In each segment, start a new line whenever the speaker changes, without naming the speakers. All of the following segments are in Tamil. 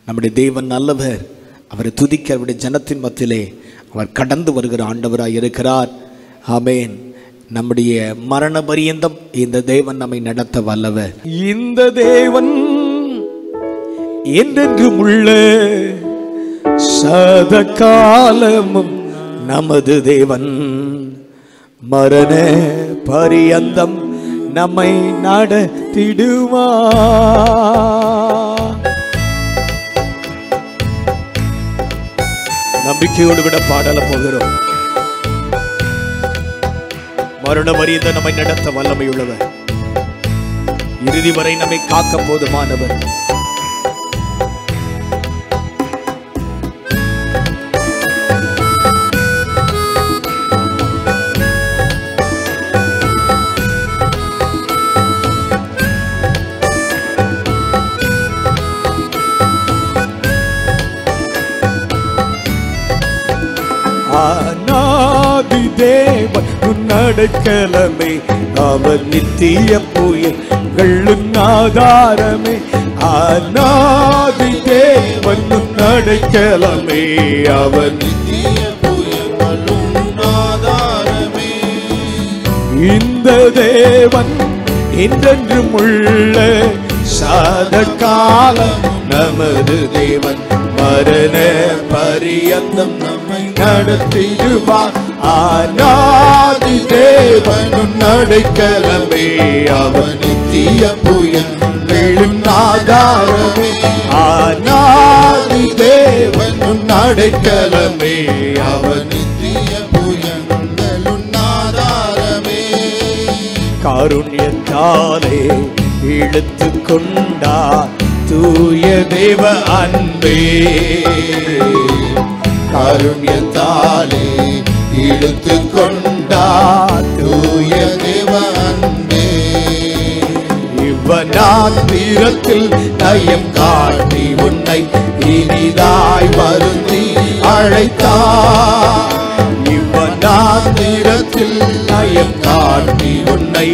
நம்முடைய தேவன் நல்லவர். அவரை துதிக்க அவருடைய ஜனத்தின் மத்தியிலே அவர் கடந்து வருகிற ஆண்டவராய் இருக்கிறார். ஆமென். நம்முடைய மரண பரியந்தம் இந்த தேவன் நம்மை நடத்த வல்லவர். இந்த தேவன் என்றென்றும் உள்ள சதா காலமும் நமது தேவன். மரண பரியந்தம் நம்மை நடத்திடுவார். நம்பிக்கையோடு விட பாடல போகிறோம். மரண வரியந்த நம்மை நடத்த வல்லமை உள்ளவர். இறுதி வரை நம்மை காக்க போதுமானவர். ஆனாதி தேவன் உன்னடைக்கலமே, அவர் நித்திய புயல்களின் ஆதாரமே. ஆனாதி தேவன் உன்னடைக்கலமே, அவர்
நித்திய புயல்களின் ஆதாரமே.
இந்த தேவன் என்றென்றும் உள்ள சதா காலம் நமது தேவன். மரண பரியந்தம் நம்மை நடத்திடுவார். ஆனாதி தேவன் அடைக்கலமே, அவர் நித்திய புயல்களின் ஆதாரமே. ஆனாதி தேவன் அடைக்கலமே, அவர் நித்திய புயல்களின் ஆதாரமே. காருண்யத்தாலே இழுத்து கொண்டார் தூய தேவ அன்பே. காருண்யத்தாலே இழுத்து கொண்டார் தூய தேவ அன்பே. இவ்வநாத்திரத்தில் நயம் காட்டி உன்னை இனிதாய் வருந்தி அழைத்தார். இவ்வநாத்திரத்தில் நயம் காட்டி உன்னை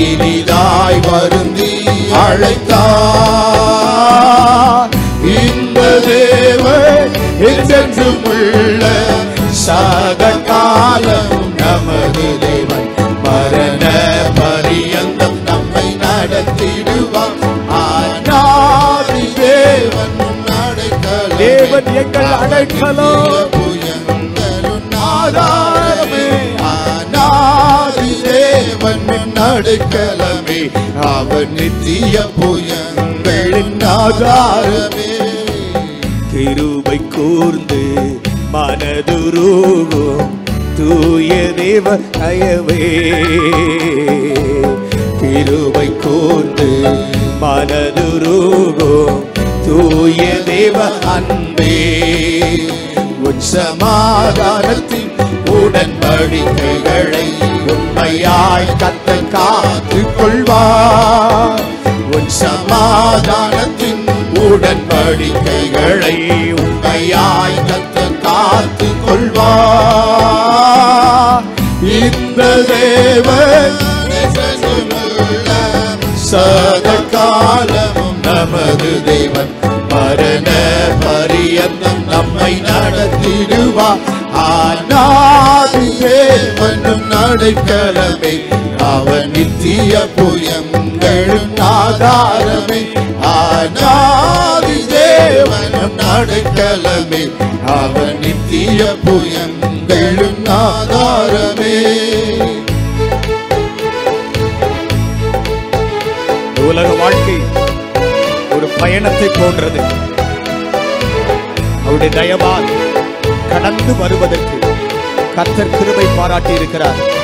இனிதாய் வருந்தி அழைத்தார். இந்த தேவன் என்றென்றும் உள்ள சதா காலம் நமது தேவன். மரண பரியந்தம் நம்மை நடத்திடுவார். ஆனாதி தேவன் அடைக்கலம், தேவன் எங்கள் அடைக்கலம், புயல்களின் ஆதாரமே. ஆனாதி தேவன் அடைக்கலமே, அவர் நித்திய புயல்களின் ஆதாரமே. கிருபை கூர்ந்து மனதுருகும் தூய தேவ தயவே. கிருபை கூர்ந்து மனதுருகும் தூய தேவ அன்பே. உன் சமாதானத்தின் உடன்படிக்கைகளை உண்மையாய் கர்த்தர் காத்துக் கொள்வார். உன் சமாதானத்தின் உடன்படிக்கைகளை உண்மையாய் கர்த்தர் காத்துக் கொள்வார். இந்த தேவன் சதா காலமும் நமது தேவன். மரண பரியந்தம் நம்மை நடத்திடுவார். ஆனாதி தேவன் அடைக்கலமே, அவர் நித்திய புயல்களின் ஆதாரமே. ஆனாதி தேவன் அடைக்கலமே, அவர் நித்திய புயல்களின் ஆதாரமே. உலக வாழ்க்கை ஒரு பயணத்தை போன்றது. அவருடைய தயவால் கடந்து வருவதற்கு கர்த்தர் கிருபை பாராட்டி இருக்கிறார்.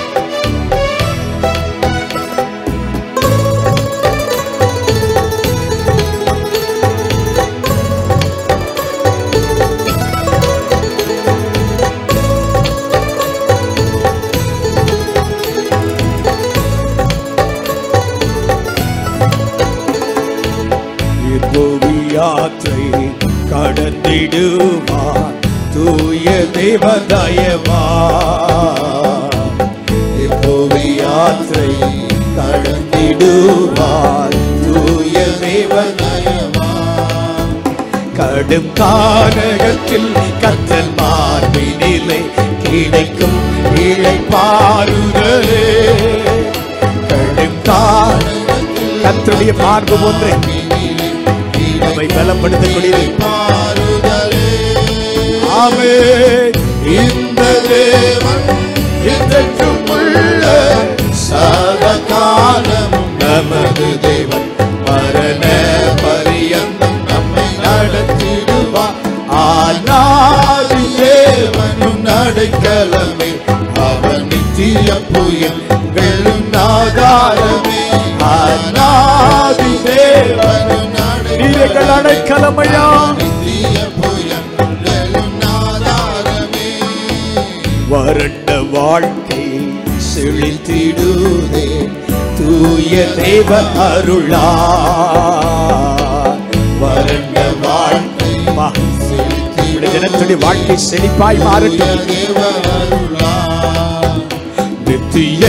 யாத்திரை கடந்திடுவார் தூய தேவ தயவால். யாத்திரை கடந்திடுவார் தூய தேவ தயவால். கடும் கானகத்தில் கர்த்தர் மார்பினிலே கிடைக்கும் இளைப்பாறுதலே. கடும் கானகத்தில் கர்த்தருடைய மார்பு ஒன்று நம்மை பலப்படுத்தக்கூடியது. ஆமென். இந்த தேவன் என்றென்றும் உள்ள சதாகாலமும் நமது தேவன். மரண பரியந்தம் நம்மை நடத்திடுவார். ஆனாதி தேவனும் நடைக்கலமே, அவன் நித்திய புயங்களும் ஆதாரமே. ஆனாதி தேவனும் நடைக்கலமையா, நித்திய புயங்களும் ஆதாரமே. வறண்ட வாழ்க்கை செழித்திடுதே தூய தேவ அருளா. வறண்ட வாழ்க்கை ஜனத்துடைய வாழ்க்கை செழிப்பாய் மாறட்டும். நித்திய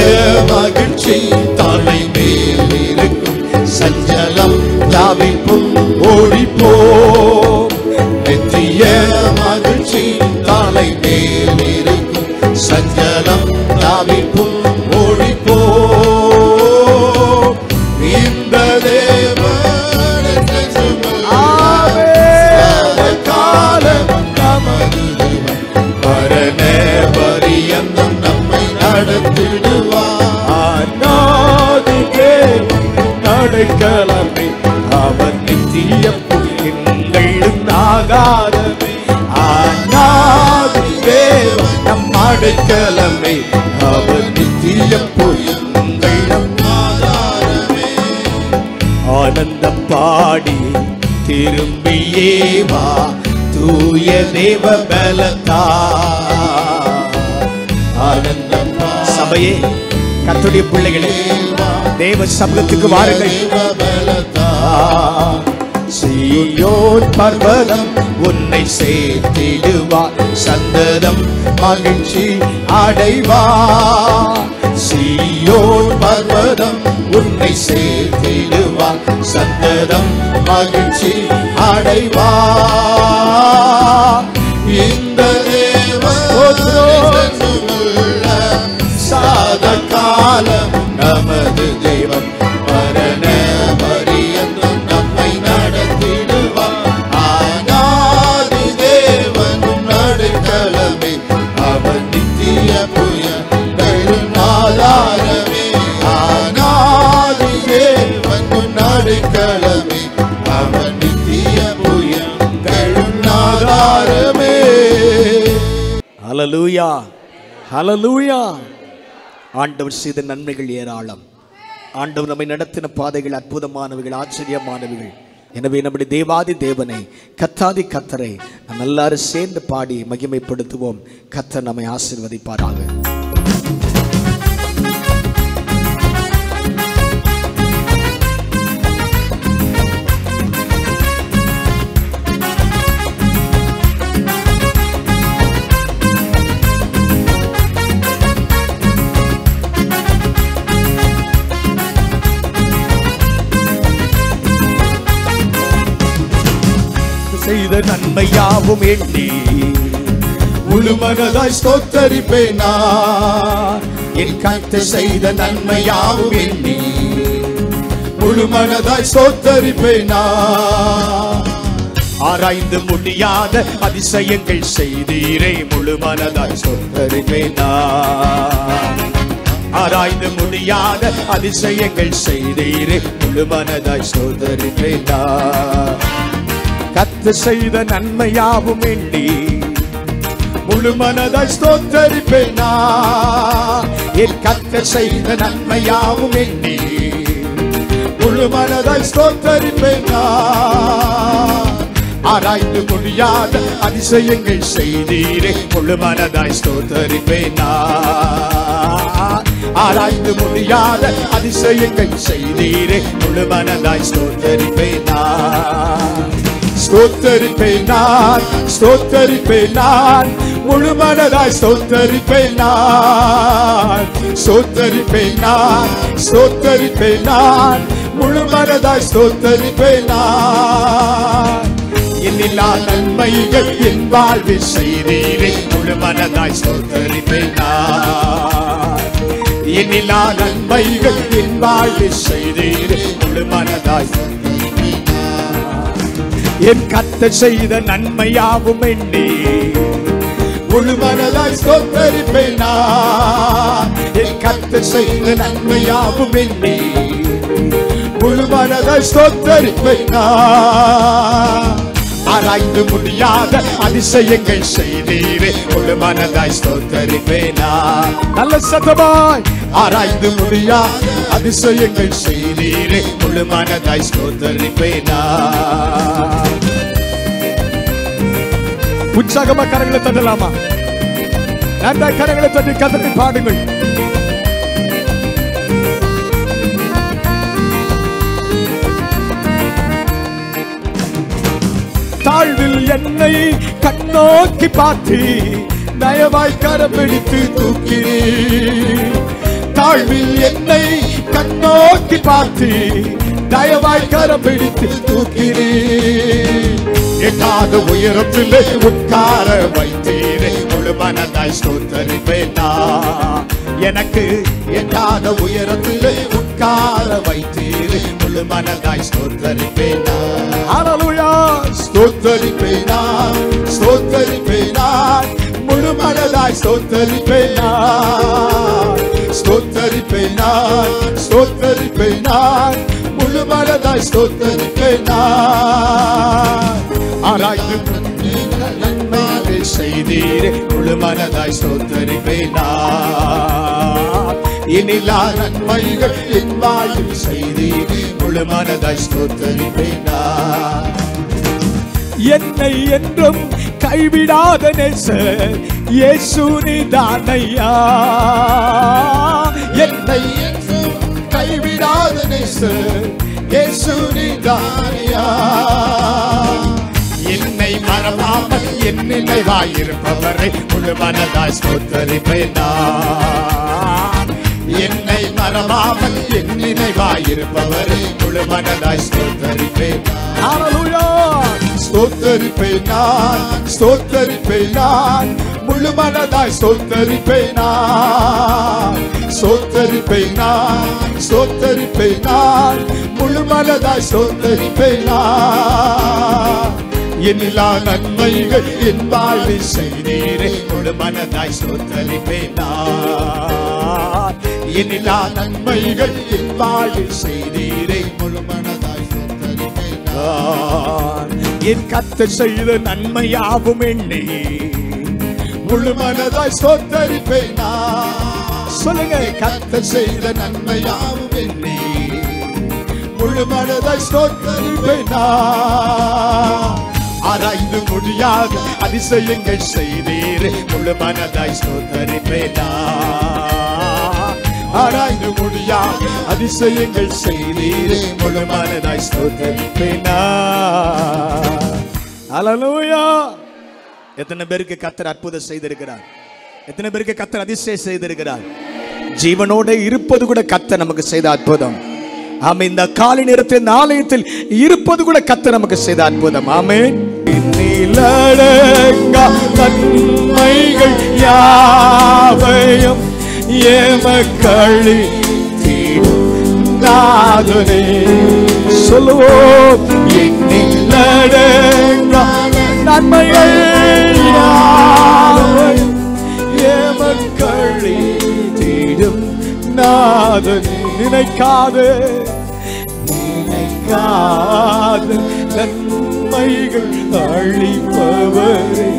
மகிழ்ச்சி தலை மேல் இருக்கும், சஞ்சலம் தவிப்பும் ஓடிப்போ. நித்திய மகிழ்ச்சி தலை மேல் இருக்கும், சஞ்சலம் தவிப்பும் ஓடிப்போ. இந்த காலம் நமது தேவன். மரண பரியந்தம் நம்மை நடத்திடுவார். நடைக்கலமே, அவர் நித்திய புயங்களும் ஆகாரமே. ஆனாதி தேவன் நம் அடைக்கலமே, அவர் நித்திய புயங்களும் ஆகாரமே. ஆனந்தம் பாடி திரும்பியே வா தூய தேவ பலத்தா. ஆனந்தம் சபையே, கர்த்தருடைய பிள்ளைகளே, தேவ சமூகத்துக்கு வாருங்கள். சீயோன் பர்வதம் உன்னை சேர்த்திடுவார், சந்ததம் மகிழ்ச்சி அடைவார். சீயோன் பர்வதம் உன்னை சேர்த்திடுவார், சந்ததம் மகிழ்ச்சி அடைவார். இந்த சாத காலம் நமது தேவன். மரண பரியந்தம் நம்மை நடத்திடுவார். ஆனாதி தேவனும் நடைக்கலமே, அவன் நித்திய புயங்களும் ஆதாரமே. ஆனாதி தேவனும் நடைக்கலமே, அவன் நித்திய புயங்களும் ஆதாரமே. ஹல்லேலூயா, ஹல்லேலூயா. ஆண்டவர் செய்த நன்மைகள் ஏராளம். ஆண்டவர் நம்மை நடத்தின பாதைகள் அற்புதமானவைகள், ஆச்சரியமானவைகள். எனவே நம்முடைய தேவாதி தேவனை, கத்தாதி கத்தரை நம்ம எல்லாரும் சேர்ந்து பாடி மகிமைப்படுத்துவோம். கத்தர் நம்மை ஆசீர்வதிப்பாராக. செய்த நன்மையாவும் எண்ணி முழு மனதாய் ஸ்தோத்தரிப்பேன் நான். என் கர்த்தர் செய்த நன்மையாவும் எண்ணி முழு மனதாய் ஸ்தோத்தரிப்பேன் நான். ஆராய்ந்து முடியாத அதிசயங்கள் செய்தீரே, முழு மனதாய் ஸ்தோத்தரிப்பேன் நான். ஆராய்ந்து முடியாத அதிசயங்கள் செய்தீரே, முழு மனதாய் ஸ்தோத்தரிப்பேன் நான். கர்த்தர் செய்த நன்மையாவும் எண்ணி முழு மனதாய் ஸ்தோத்தரிப்பேன் நான். என் கர்த்தர் செய்த நன்மையாவும் எண்ணி முழு மனதாய் ஸ்தோத்தரிப்பேன் நான். ஆராய்ந்து முடியாத அதிசயங்கள் செய்தீரே, முழு மனதாய் ஸ்தோத்தரிப்பேன் நான். ஆராய்ந்து முடியாத அதிசயங்கள் செய்தீரே, முழு மனதாய் ஸ்தோத்தரிப்பேன் நான். ஸ்தோத்தரிப்பேன் நான், ஸ்தோத்தரிப்பேன் நான், முழு மனதாய் ஸ்தோத்தரிப்பேன் நான். ஸ்தோத்தரிப்பேன் நான், ஸ்தோத்தரிப்பேன் நான், முழு மனதாய் ஸ்தோத்தரிப்பேன் நான். எண்ணிலா நன்மைகள் என் வாழ்வில் செய்தீரே முழு மனதாய் ஸ்தோத்தரிப்பேன் நான். எண்ணிலா நன்மைகள் என் வாழ்வில் செய்தீரே முழு மனதாய் என் கர்த்தர் செய்த நன்மையாவும் எண்ணி முழு மனதாய் ஸ்தோத்தரிப்பேன் நான். என் கர்த்தர் செய்த நன்மையாவும் எண்ணி முழு மனதாய் ஸ்தோத்தரிப்பேன் நான். ஆராய்ந்து முடியாத அதிசயங்கள் செய்தீரே முழு மனதாய் ஸ்தோத்தரிப்பேன் நான். நல்ல சத்தமாய் ஆராய்ந்து முடியாத அதிசயங்கள் செய்தீரே முழு மனதாய் ஸ்தோத்தரிப்பேன் நான். உற்சாகமா கரங்களை தட்டலாமா? நல்ல கரங்களை தட்டி கதறி பாடுங்கள். தாழ்வில் என்னை கண்ணோக்கி பார்த்து தயவாய் கரம் பிடித்து தூக்கிறீ. தாழ்வில் என்னை கண்ணோக்கி பார்த்து தயவாய் கரம் பிடித்து தூக்கிறீ. எட்டாத உயரத்திலே உட்கார வைத்தீரே முழு மனதாய் ஸ்தோத்தரிப்பேன் நான். எனக்கு எட்டாத உயரத்திலே உட்கார வைத்தீரே முழு மனதாய் ஸ்தோத்தரிப்பேன் நான். ஹல்லேலூயா ஸ்தோத்தரிப்பேன் நான், ஸ்தோத்தரிப்பேன் நான், முழு மனதாய் ஸ்தோத்தரிப்பேன் நான். ஸ்தோத்தரிப்பேன் நான், ஸ்தோத்தரிப்பேன் நான், முழு மனதாய் ஸ்தோத்தரிப்பேன் நான். ஆராய்ந்து நன்மைகளை செய்தீரே முழு மனதாய் ஸ்தோத்தரிப்பேன் நான். எண்ணிலா நன்மைகள் என் வாழ்வில் செய்தீரே முழு மனதாய் ஸ்தோத்தரிப்பேன் நான். என்னை என்றும் கைவிடாத நேசர் இயேசு நீதானையா. என்னை என்றும் கைவிடாத நேசர் இயேசு நீதானையா. என்னை மறவாமல் என் நினைவாயிருப்பவரை முழு மனதாய் ஸ்தோத்தரிப்பேன் நான். என்னை மறவாமல் என் நினைவாயிருப்பவரை முழு மனதாய் ஸ்தோத்தரிப்பேன். ஹல்லேலூயா ஸ்தோத்தரிப்பேன் நான், ஸ்தோத்தரிப்பேன் நான், முழு மனதாய் ஸ்தோத்தரிப்பேன் நான். ஸ்தோத்தரிப்பேன் நான், ஸ்தோத்தரிப்பேன் நான், முழு மனதாய் ஸ்தோத்தரிப்பேன் நான். எண்ணிலா நன்மைகள் என் வாழ்வில் செய்தீரே முழு மனதாய் ஸ்தோத்தரிப்பேன் நான். எண்ணிலா நன்மைகள் என் வாழ்வில் செய்தீரே முழு மனதாய் ஸ்தோத்தரிப்பேன் நான். என் கர்த்தர் செய்த நன்மையாவும் எண்ணி முழு மனதாய் ஸ்தோத்தரிப்பேன் நான். சொல்லுங்க, கர்த்தர் செய்த நன்மையாவும் எண்ணி முழு மனதாய் ஸ்தோத்தரிப்பேன் நான். ஆராய்ந்து முடியாத அதிசயங்கள் செய்தீரே முழு மனதாய் ஸ்தோத்தரிப்பேன் நான். ஆராய்ந்து முடியாத அதிசயங்கள் செய்தீரே முழு மனதாய் ஸ்தோத்தரிப்பேன் நான். ஹல்லேலூயா. எத்தனை பேருக்கு கர்த்தர் அற்புதம் செய்திருக்கிறார்? எத்தனை பேருக்கு கர்த்தர் அதிசயம் செய்திருக்கிறார்? ஜீவனோட இருப்பது கூட கர்த்தர் நமக்கு செய்த அற்புதம். ஆமே, இந்த காலை நேரத்தில் இந்த ஆலயத்தில் இருப்பது கூட கர்த்தர் நமக்கு செய்த அற்புதம். ஆமென். நன்மைகள் யாவையும் எமக்களி நாதனே சொல்லுவோம். நன்மைகள் யாவையும் எமக்களி தீடும் நாதனே. நினைக்காது நன்மைகள் அளிப்பவரே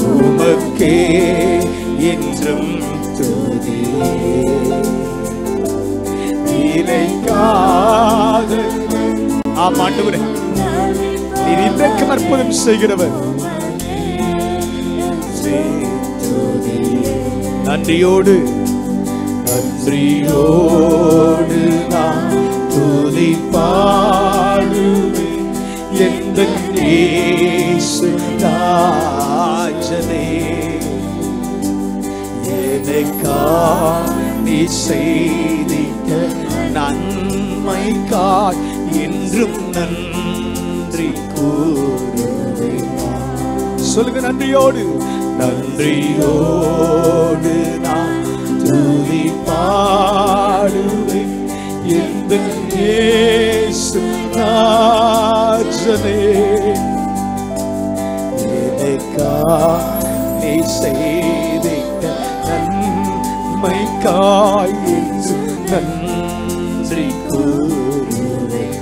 உமக்கே என்றும் துதி. நினைக்காத ஆமாண்டவரே, நீர் இன்றைக்கும் அற்புதம் செய்கிறவர். நன்றியோடு நன்றியோடு நான் துதி பாடுவேன் எந்த இயேசு ராஜனே. எனக்காக நீ செய்திட்ட நன்மைக்காய் என்றும் நன்றி கூறுவேன். சொல்லுங்க. நன்றியோடு நன்றியோடு நான் துதி பாடுவேன் எந்த இயேசு ராஜனே. நீ செய்திட்ட நன்மைக்காய் என்று நன்றி கூறுவேன்.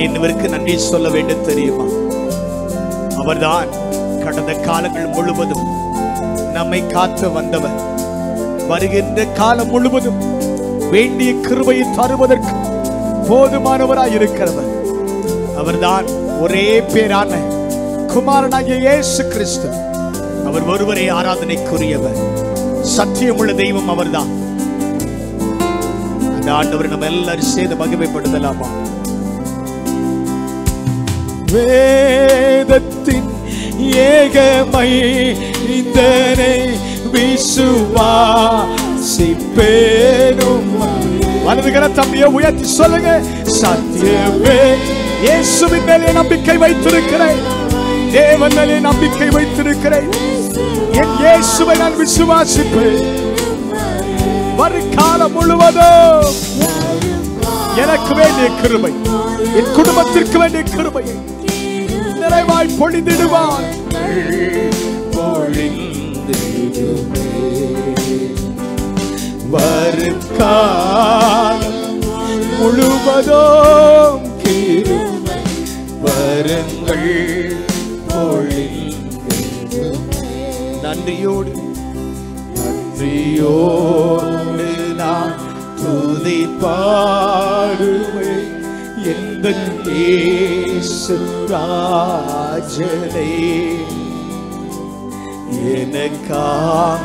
ஏன் இவருக்கு நன்றி சொல்ல வேண்டும் தெரியுமா? அவர்தான் கடந்த காலங்கள் முழுவதும் நம்மை காத்து வந்தவர். வருகின்ற காலம் முழுவதும் வேண்டிய கிருபையை தருவதற்கு போதுமானவராய் இருக்கிறவர். அவர்தான் ஒரே பேரான குமாரனாகிய இயேசு கிறிஸ்து. அவர் ஒருவரே ஆராதனைக்குரியவர். சத்தியமுள்ள தெய்வம் அவர்தான். அந்த ஆண்டவர் நம்ம எல்லாரும் சேர்ந்து மகிமைப்படுத்தலாமா? வேதத்தின் ஏகமை இதனை விசுவாசிப்பேனும். வலது கரத்தை உயர்த்தி சொல்லுங்க. சத்தியமே இயேசுவின் மேலே நம்பிக்கை வைத்திருக்கிறேன். தேவன் மேலே நம்பிக்கை வைத்திருக்கிறேன். என் இயேசுவை நான் விசுவாசிப்பேன். வருகாலம் முழுவதும் எனக்கு வேண்டிய கிருபை, என் குடும்பத்திற்கு வேண்டிய கிருபையை நிறைவாய் பொழிந்திடுவார். வருகாலம் முழுவதும் கிருபை வருங்கள் நன்றியோடு நன்றியோடு நான் துதி பாடுவேன் எந்த இயேசு ராஜனே. எனக்காக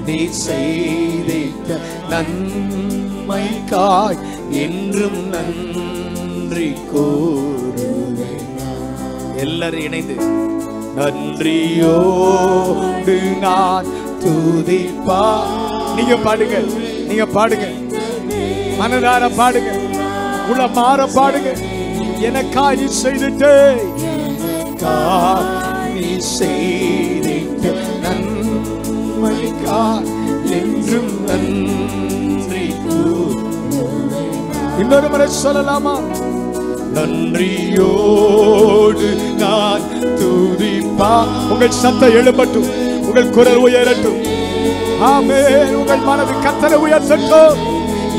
நீ செய்திட்ட நன்மைக்காய் என்றும் நன்றி கூறுவேன். எல்லாரும் இணைந்து நன்றியோடு நான் துதிப்பா. நீங்க பாடுங்க, நீங்க பாடுங்க, மனதார பாடுங்க, உளமாற பாடுங்க. எனக்காக நீ செய்திட்டே, நீ செய்திட்ட நன்மைக்காய் என்றும் நன்றி கூறுவேன். இன்னொரு முறை சொல்லலாமா? நன்றியோடு நான் துதிப்பா. உங்கள் சத்தம் எழும்பட்டும், உங்கள் குரல் உயரட்டும். ஆமென். உங்கள் மனது கர்த்தரை உயர்த்தட்டும்.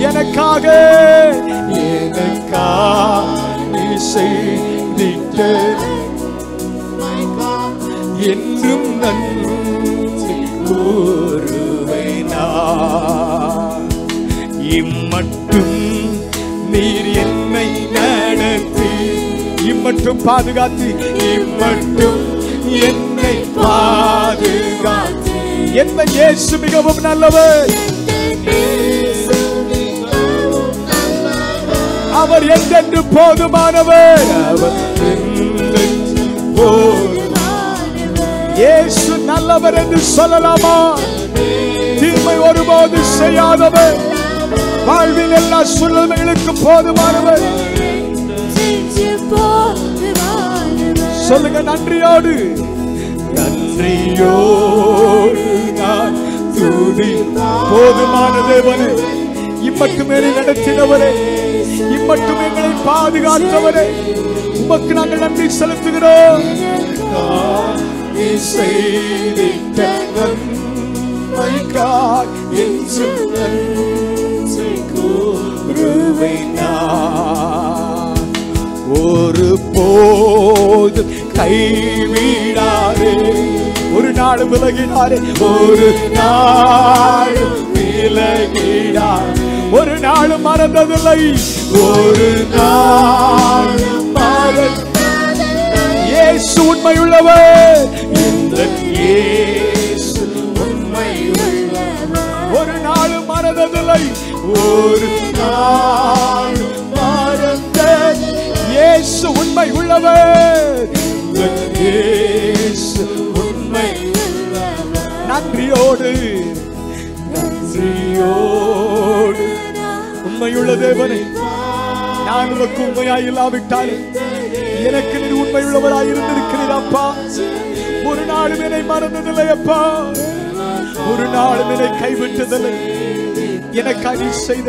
எனக்காக நீ செய்திட்ட என்றும் நன்றி கூறுவேன். இம்மட்டும் நீர் என்னை நடத்தி, இம்மட்டும் பாதுகாத்து, இம்மட்டும் என்னை பாதுகாத்து. எந்த இயேசு மிகவும் நல்லவர். அவர் என்றென்று போதுமானவர். இயேசு நல்லவர் என்று சொல்லலாமா? தீமை ஒருபோது செய்யாதவர், வாழ்வில் எல்லா சூழ்நிலைகளுக்கு போதுமானவர். சொல்லுங்க. நன்றியோடு நன்றியோடு நான் துதி. போதுமான தேவனே, இம்மட்டும் என்னை நடத்தினவரே, இம்மட்டும் எங்களை பாதுகாத்தவரே, உமக்கு நாங்கள் நன்றி செலுத்துகிறோம். செய்திட்ட நன்மைக்காய் என்றும் நன்றி கூறுவேன். ஒரு போது கைவிடாதே, ஒரு நாள் விலகினாரே, ஒரு நாள் விலகினார், ஒரு நாள் மறந்ததில்லை, ஒரு நாள் இயேசு உண்மையுள்ளவர். இந்த இயேசு உண்மையுள்ளவர். ஒரு நாள் மறந்ததில்லை, ஒரு நாள் மறந்த இயேசு உண்மை உள்ளவர். இந்த இயேசு உண்மை. நன்றியோடு நன்றியோடு உண்மையுள்ள தேவனை நான் உனக்கு உண்மையாய் இல்லாவிட்டாலும் எனக்கு நீ உண்மை உள்ளவராய் இருந்திருக்கிறீர் அப்பா. ஒரு நாளும் என்னை மறந்ததில்லை அப்பா, ஒரு நாளும் என்னை கைவிட்டதில்லை. எனக்காக நீ செய்த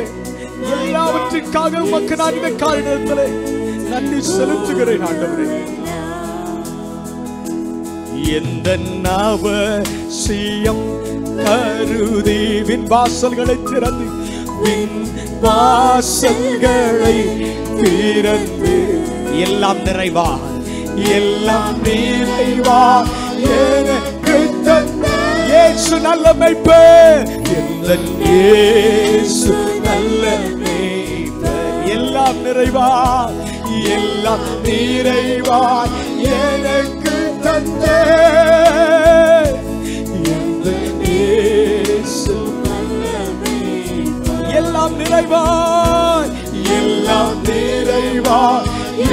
எல்லாவற்றிற்காக உமக்கு நான் இந்த காரணத்திலே நன்றி செலுத்துகிறேன் ஆண்டவரே. எந்த அவசியம் கருதி வின் வாசல்களை திறந்து, வின் வாசல்களை திறந்து, எல்லாம் நிறைவா எல்லாம் நிறைவா எனக்கு தந்த இயேசு நல்ல மேய்ப்பர். இயேசு நல்ல மேய்ப்பர். எல்லாம் நிறைவா எல்லாம் நிறைவா எனக்கு தந்த இயேசு நல்ல மேய்ப்பர். எல்லாம் நிறைவா எல்லாம் நிறைவா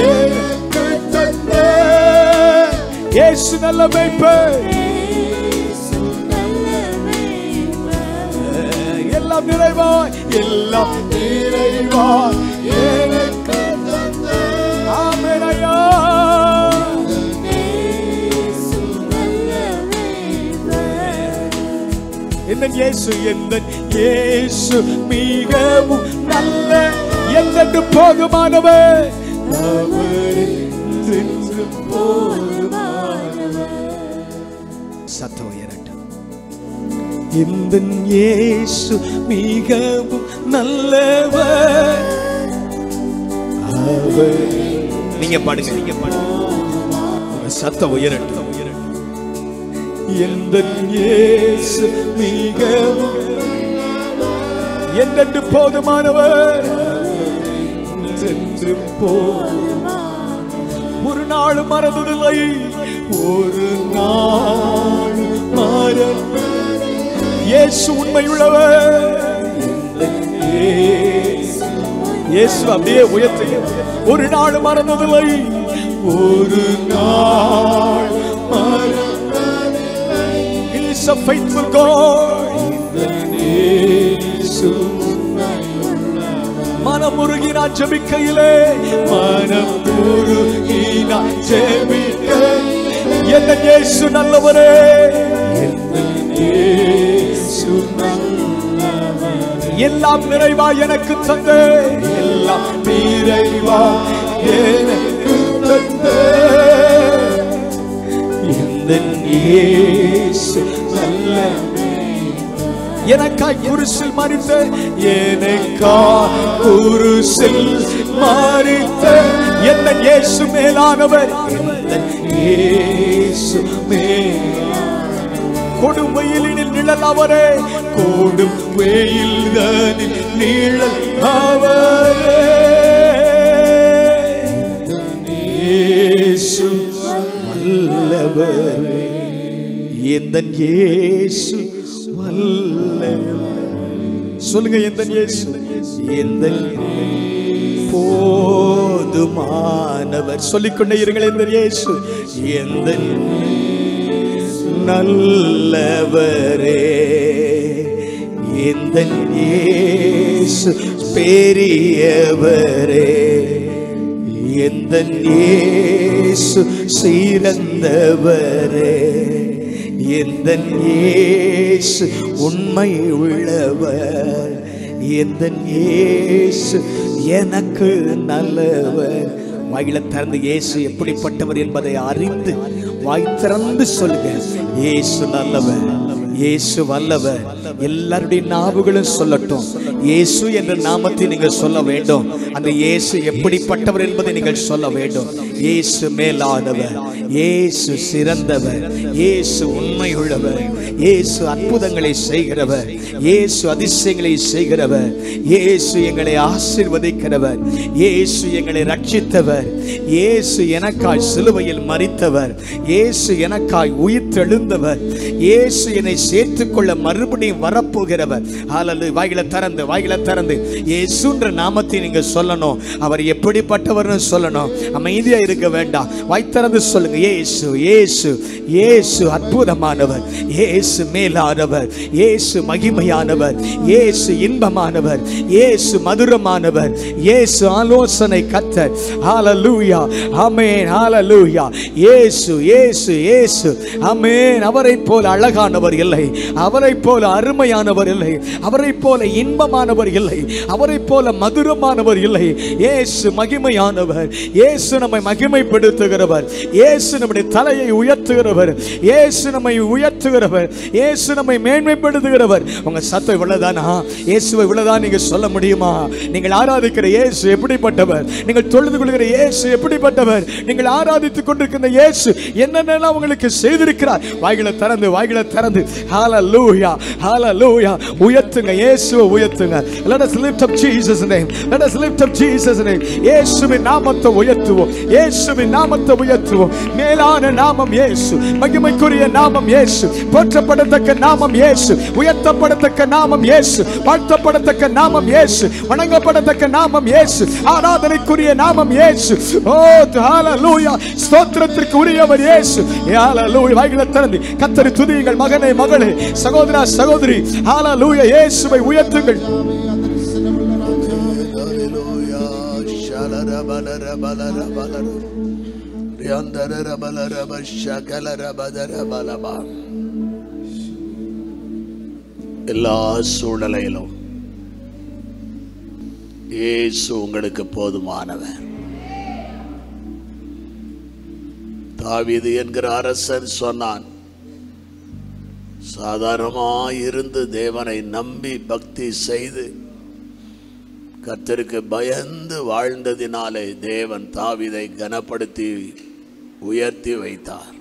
எனக்கு தந்த இயேசு நல்ல மேய்ப்பர். எல்லாம் நிறைவா எல்லாம் நிறைவா எனக்கு தந்த. ஆமென் ஐயா. எந்தன் இயேசு மிகவும் நல்ல எந்தென்று போதுமானவர். சத்தம் உயரட்டும். எந்தன் இயேசு மிகவும் நல்லவர். நீங்க பாடுங்க, நீங்க பாடுங்க. சத்தம் உயரட்டும். எந்தன் இயேசு மிகவும் எந்தென்று போதுமானவர். ஒரு நாள் மறந்ததில்லை, ஒரு நாள் மறந்ததில்லை. இயேசு உண்மையுள்ளவர். இயேசு அப்படியே உயர்த்தி, ஒரு நாள் மறந்ததில்லை, ஒரு நாள் மறந்ததில்லை. He is a faithful God. மனமுருகி நான் ஜெபிக்கையிலே, மனமுருகி நான் ஜெபிக்க, என் இயேசு நல்லவரே. எல்லாம் நிறைவா எனக்கு தந்த, எல்லாம் நிறைவா எனக்கு தந்த இயேசு நல்ல. எனக்காய் குருசில் மரித்த, எனக்காய் குருசில் மரித்த என் இயேசு மேலானவர். இயேசு கொடும் வெயிலில் நிழல் அவரே, கொடும் வெயிலில் நிழல் அவரே. இயேசு வல்லவரே, எந்தன் இயேசு வல்லவர். சொல்லுங்க, எந்தன் இயேசு எந்தன் போதுமானவர். சொல்லிக்கொண்டே இருங்கள், எந்தன் இயேசு எந்தன் நல்லவரே. எந்தன் இயேசு பெரியவரே. எந்தன் இயேசு சிறந்தவரே. எந்தன் இயேசு உண்மை உள்ளவர். எந்தன் இயேசு எனக்கு நல்லவர். வாயில திறந்து இயேசு எப்படிப்பட்டவர் என்பதை அறிந்து வாய் திறந்து சொல்லுங்க. இயேசு நல்லவர், இயேசு வல்லவர். எல்லாருடைய நாவுகளும் சொல்லட்டும். இயேசு என்ற நாமத்தை நீங்கள் சொல்ல வேண்டும். அந்த இயேசு எப்படிப்பட்டவர் என்பதை நீங்கள் சொல்ல வேண்டும். இயேசு மேலானவர், இயேசு சிறந்தவர், இயேசு உண்மை உள்ளவர், இயேசு அற்புதங்களை செய்கிறவர், இயேசு அதிசயங்களை செய்கிறவர், இயேசு எங்களை ஆசீர்வதிக்கிறவர், இயேசு எங்களை ரட்சித்தவர், இயேசு எனக்காய் சிலுவையில் மரித்தவர், இயேசு எனக்காய் உயிர்த்தெழுந்தவர், இயேசு என்னை சேர்த்துக்கொள்ள மறுபடியும் வரப்போகிறவர். ஹல்லேலூயா. வாய்களை திறந்து இயேசுன்ற நாமத்தை நீங்க சொல்லணும். அவர் எப்படிப்பட்டவர்னு சொல்லணும். அமைதியா இருக்க வேண்டாம். வாய் திறந்து சொல்லுங்க. இயேசு இயேசு இயேசு அற்புதமானவர், இயேசு மேலானவர், இயேசு மகிமையானவர், இயேசு இன்பமானவர், இயேசு மதுரமானவர், இயேசு ஆலோசனை கர்த்தர். ஹல்லேலூயா. ஆமென். ஹல்லேலூயா. இயேசு இயேசு இயேசு. ஆமென். அவரை போல அழகானவர் இல்லை, அவரை போல அருமையானவர் இல்லை, அவரை போல இன்பமானவர் இல்லை, அவரை போல மதுரமானவர் இல்லை. இயேசு மகிமையானவர், இயேசு நம்மை மகிமைப்படுத்துகிறவர், இயேசு நம்முடைய தலையை உயர்த்துகிறவர், இயேசு நம்மை உயர்த்துகிறவர், இயேசு நம்மை மேன்மைப்படுத்துகிறவர். உங்க சத்தம் இவ்வளவுதானா? இயேசுவை இவ்வளவுதான் நீங்க சொல்ல முடியுமா? நீங்கள் ஆராதிக்கிற இயேசு எப்படிப்பட்டவர்? நீங்கள் தொழுது கொள்கிற இயேசு எப்படிப்பட்டவர்? நீங்கள் ஆராதித்துக் கொண்டிருக்கிற இயேசு என்னென்னலாம் உங்களுக்கு செய்திருக்கிறார்? வாய்களை திறந்து ஹல்லேலூயா ஹல்லேலூயா உயர்த்துங்க, இயேசுவை உயர்த்துங்க. Let us lift up Jesus name. Let us lift up Jesus name. இயேசுவின் நாமத்தை உயர்த்துவோம், இயேசுவின் நாமத்தை உயர்த்துவோம். மேலான நாமம் இயேசு, மகிமைக்குரிய நாமம் இயேசு, போற்றப்படத்தக்க நாமம் இயேசு, உயர்த்தப்படத்தக்க நாமம் இயேசு, வாழ்த்தப்படத்தக்க நாமம் இயேசு, வணங்கப்படத்தக்க நாமம் இயேசு, ஆராதனைக்குரிய நாமம் இயேசு. ஓ ஹல்லேலூயா. ஸ்தோத்திரத்திற்கு உரியவர் இயேசு. ஹல்லேலூயா. வாய்களை திறந்து கர்த்தரை துதியுங்கள். மகனே மகளே, சகோதரா சகோதரி, ஹல்லேலூயா. இயேசுவை உயர்த்துங்கள்.
எல்லா சூழ்நிலையிலும் இயேசு உங்களுக்கு போதுமானவர். தாவீது என்கிற அரசன் சொன்னான், சாதாரணமாயிருந்து தேவனை நம்பி பக்தி செய்து கர்த்தருக்கு பயந்து வாழ்ந்ததினாலே தேவன் தாவீதை கனப்படுத்தி உயர்த்தி வைத்தார்.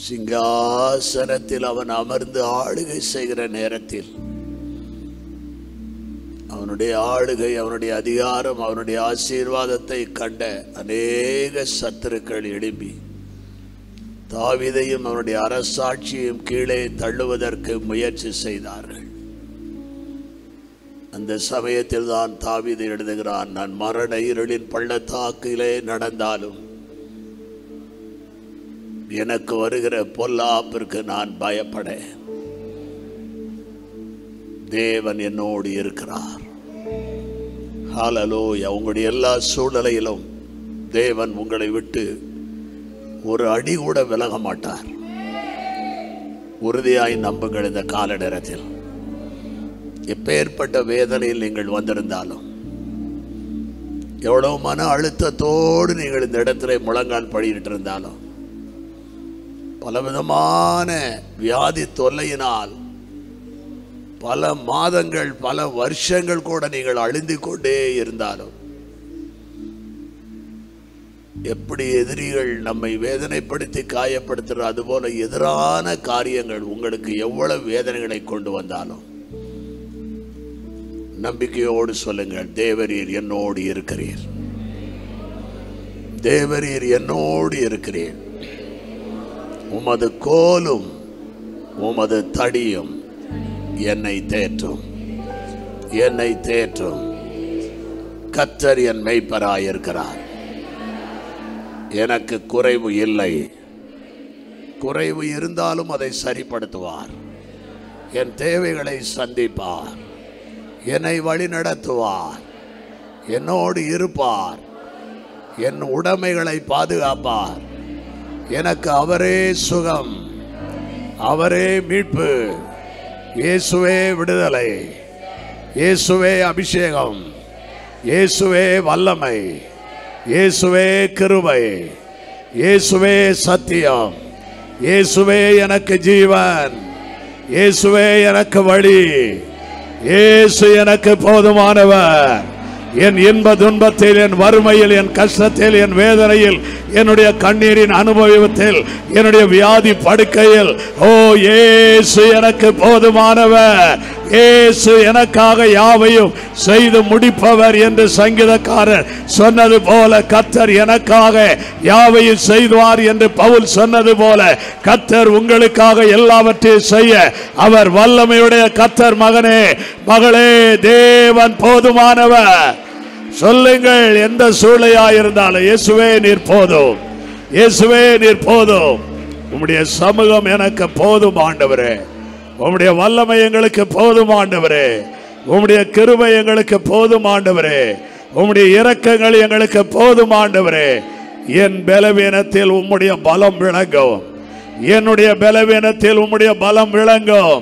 சிங்காசனத்தில் அவன் அமர்ந்து ஆளுகை செய்கிற நேரத்தில் அவனுடைய ஆளுகை, அவனுடைய அதிகாரம், அவனுடைய ஆசீர்வாதத்தை கண்ட அநேக சத்துருக்கள் எழும்பி தாவீதையும் அவனுடைய அரசாட்சியையும் கீழே தள்ளுவதற்கு முயற்சி செய்தார்கள். அந்த சமயத்தில் தான் தாவீது எழுதுகிறான், நான் மரண இருளின் பள்ளத்தாக்கிலே நடந்தாலும் எனக்கு வருகிற பொல்லாப்பிற்கு நான் பயப்படேன், தேவன் என்னோடு இருக்கிறார். ஹல்லேலூயா. உங்களுடைய எல்லா சூழ்நிலையிலும் தேவன் உங்களை விட்டு ஒரு அடி கூட விலக மாட்டார். உறுதியாய் நம்புங்கள். இந்த கால நேரத்தில் எப்பேற்பட்ட வேதனையில் நீங்கள் வந்திருந்தாலும், எவ்வளவு மன அழுத்தத்தோடு நீங்கள் இந்த இடத்துல முழங்கால் படிட்டு இருந்தாலும், பலவிதமான வியாதி தொல்லையினால் பல மாதங்கள் பல வருஷங்கள் கூட நீங்கள் அழுந்து கொண்டே இருந்தாலும், எப்படி எதிரிகள் நம்மை வேதனைப்படுத்தி காயப்படுத்துகிற அதுபோல எதிரான காரியங்கள் உங்களுக்கு எவ்வளவு வேதனைகளை கொண்டு வந்தாலும் நம்பிக்கையோடு சொல்லுங்கள், தேவரீர் என்னோடு இருக்கிறீர், தேவரீர் என்னோடு இருக்கிறீர். உமது கோலும் உமது தடியும் என்னை தேற்றும், என்னை தேற்றும். கர்த்தர் என் மேய்ப்பராயிருக்கிறார், எனக்கு குறைவு இல்லை. குறைவு இருந்தாலும் அதை சரிப்படுத்துவார், என் தேவைகளை சந்திப்பார், என்னை வழி நடத்துவார், என்னோடு இருப்பார், என் உடைமைகளை பாதுகாப்பார். எனக்கு அவரே சுகம், அவரே மீட்பு, இயேசுவே விடுதலை, இயேசுவே அபிஷேகம், இயேசுவே வல்லமை, இயேசுவே கிருபை, இயேசுவே சத்தியம், இயேசுவே எனக்கு ஜீவன், இயேசுவே எனக்கு வழி, இயேசு எனக்கு போதுமானவர். என் இன்ப துன்பத்தில், என் வறுமையில், என் கஷ்டத்தில், என் வேதனையில், என்னுடைய கண்ணீரின் அனுபவத்தில், என்னுடைய வியாதி படுக்கையில், ஓ இயேசு எனக்கு போதுமானவர்.
இயேசு எனக்காக யாவையும் செய்து முடிப்பவர் என்று சங்கீதக்காரர் சொன்னது போல, கர்த்தர் எனக்காக யாவையும் செய்வார் என்று பவுல் சொன்னது போல, கர்த்தர் உங்களுக்காக எல்லாவற்றையும் செய்ய அவர் வல்லமையுடைய கர்த்தர். மகனே, மகளே, தேவன் போதுமானவர். சொல்லுங்கள், எந்த சூழ்நிலையாயிருந்தாலும் இயேசுவே நீர் போதும், இயேசுவே நீர் போதும். உம்முடைய சமூகம் எனக்கு போதும் ஆண்டவரே, உம்முடைய வல்லமை எங்களுக்கு போதும் ஆண்டவரே, உம்முடைய கிருபை எங்களுக்கு போதும் ஆண்டவரே, உம்முடைய இரக்கங்கள் எங்களுக்கு போதும் ஆண்டவரே. என் பலவீனத்தில் உம்முடைய பலம் விளங்கும், என்னுடைய பலவீனத்தில் உம்முடைய பலம் விளங்கும்.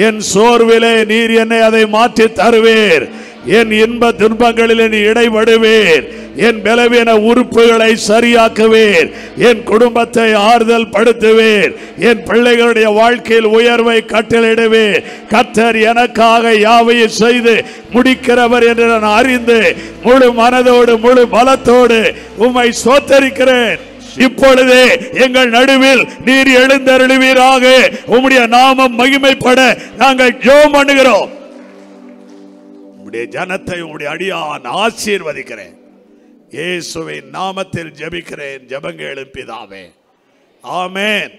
என் சோர்விலே நீர் என்னை அதை மாற்றி தருவீர். என் இன்ப துன்பங்களில் நீ இடைபடுவீர். என் பலவீன உறுப்புகளை சரியாக்குவீர். என் குடும்பத்தை ஆறுதல் படுத்துவீர். என் பிள்ளைகளுடைய வாழ்க்கையில் உயர்வை கட்டளையிடுவீர். கர்த்தர் எனக்காக யாவையும் செய்து முடிக்கிறவர் என்று நான் அறிந்து முழு மனதோடு முழு பலத்தோடு உம்மை ஸ்தோத்தரிக்கிறேன். இப்பொழுதே எங்கள் நடுவில் நீர் எழுந்தருளுவீராக. உம்முடைய நாமம் மகிமைப்பட நாங்கள் ஜெபம் பண்ணுகிறோம். உம்முடைய ஜனத்தை உம்முடைய அடியான் ஆசீர்வதிக்கிறேன். இயேசுவின் நாமத்தில் ஜெபிக்கிறேன், ஜெபங்களும் பிதாவே, ஆமென்.